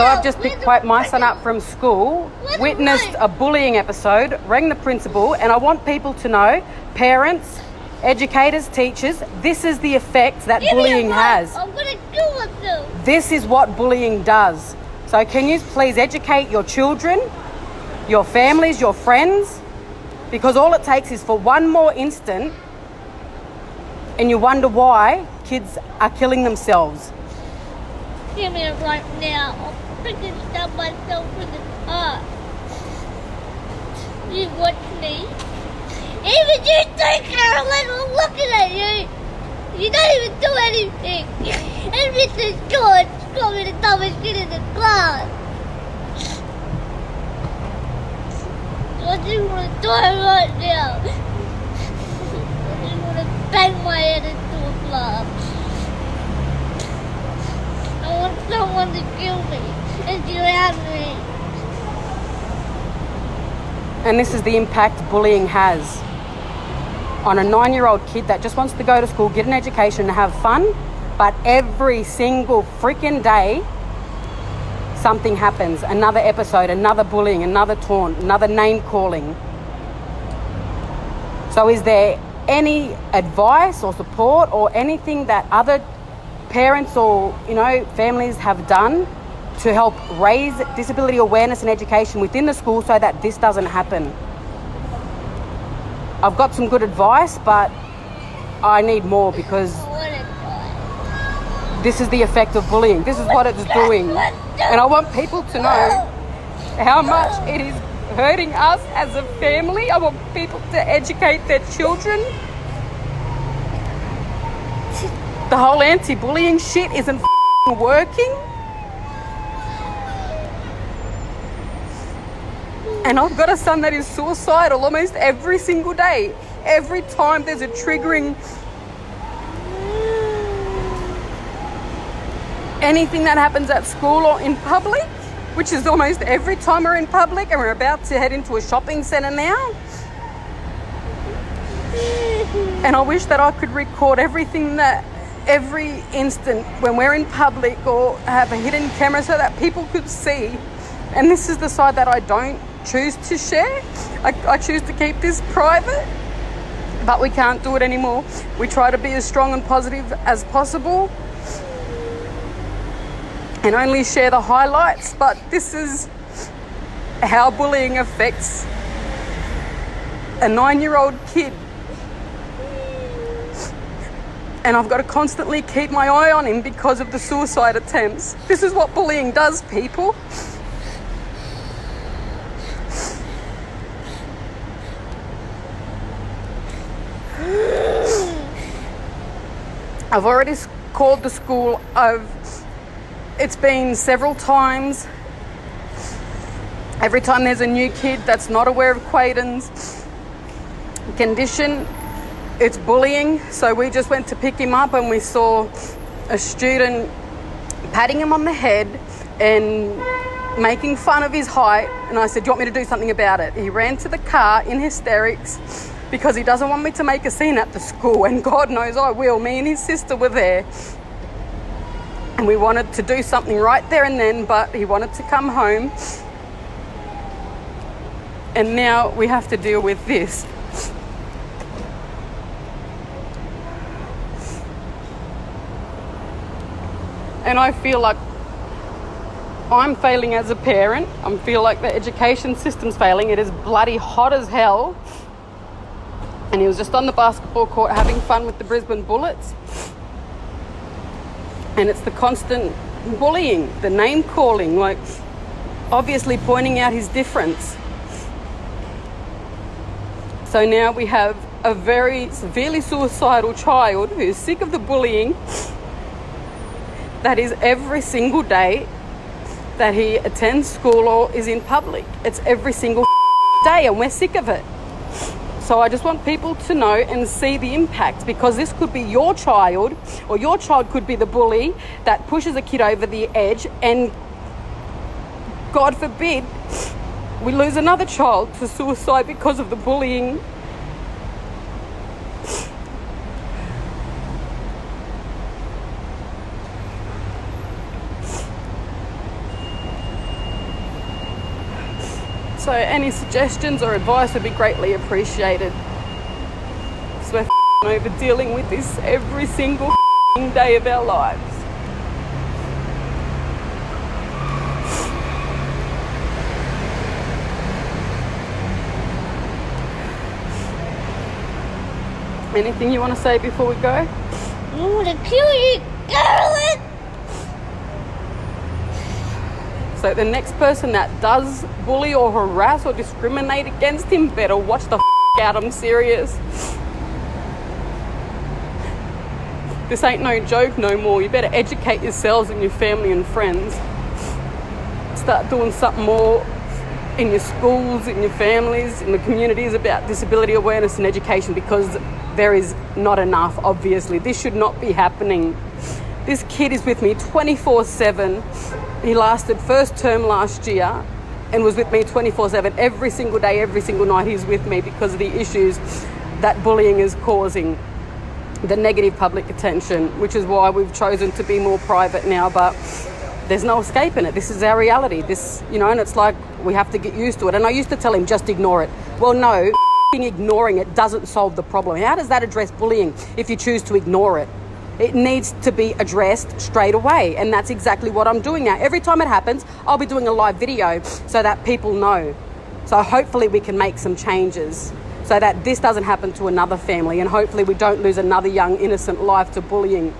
So I've just picked my son up from school, witnessed a bullying episode, rang the principal, and I want people to know, parents, educators, teachers, this is the effect that bullying has. I'm going to kill myself. This is what bullying does. So can you please educate your children, your families, your friends? Because all it takes is for one more instant and you wonder why kids are killing themselves. Give me it right now. I'll freaking stab myself in the heart. You watch me. Even you too, Carolyn, I'm looking at you. You don't even do anything. And Mrs. George got me the dumbest kid in the class. I just want to die right now. I just want to bang my head into a glass. I want someone to kill me and drown me. And this is the impact bullying has on a 9-year-old kid that just wants to go to school, get an education and have fun, but every single freaking day something happens, another episode, another bullying, another taunt, another name calling. So is there any advice or support or anything that other parents or, families have done to help raise disability awareness and education within the school so that this doesn't happen? I've got some good advice, but I need more because this is the effect of bullying. This is what it's doing. And I want people to know how much it is hurting us as a family. I want people to educate their children. The whole anti-bullying shit isn't working. And I've got a son that is suicidal almost every single day. Every time there's a triggering anything that happens at school or in public, which is almost every time we're in public, and we're about to head into a shopping centre now. And I wish that I could record everything every instant when we're in public or have a hidden camera so that people could see. And this is the side that I don't choose to share. I choose to keep this private, but we can't do it anymore. We try to be as strong and positive as possible and only share the highlights, but this is how bullying affects a 9-year-old kid. And I've got to constantly keep my eye on him because of the suicide attempts. This is what bullying does, people. I've already called the school. It's been several times. Every time there's a new kid that's not aware of Quaden's condition, it's bullying. So we just went to pick him up and we saw a student patting him on the head and making fun of his height. And I said, "Do you want me to do something about it?" He ran to the car in hysterics because he doesn't want me to make a scene at the school. And God knows I will. Me and his sister were there. And we wanted to do something right there and then, but he wanted to come home. And now we have to deal with this. And I feel like I'm failing as a parent. I feel like the education system's failing. It is bloody hot as hell. And he was just on the basketball court having fun with the Brisbane Bullets. And it's the constant bullying, the name calling, like obviously pointing out his difference. So now we have a very severely suicidal child who's sick of the bullying that is every single day that he attends school or is in public. It's every single day and we're sick of it. So I just want people to know and see the impact, because this could be your child, or your child could be the bully that pushes a kid over the edge, and God forbid we lose another child to suicide because of the bullying. So any suggestions or advice would be greatly appreciated. So we're over dealing with this every single day of our lives. Anything you want to say before we go? I want to kill you, Carolyn! So the next person that does bully or harass or discriminate against him better watch the out. I'm serious. This ain't no joke no more. You better educate yourselves and your family and friends. Start doing something more in your schools, in your families, in the communities about disability awareness and education, because there is not enough, obviously. This should not be happening. This kid is with me 24/7. He lasted first term last year and was with me 24/7 every single day, every single night. He's with me because of the issues that bullying is causing, the negative public attention, which is why we've chosen to be more private now. But there's no escaping it. This is our reality. This, you know, and it's like we have to get used to it. And I used to tell him, just ignore it. Well, no, ignoring it doesn't solve the problem. How does that address bullying if you choose to ignore it? It needs to be addressed straight away. And that's exactly what I'm doing now. Every time it happens, I'll be doing a live video so that people know. So hopefully we can make some changes so that this doesn't happen to another family, and hopefully we don't lose another young innocent life to bullying.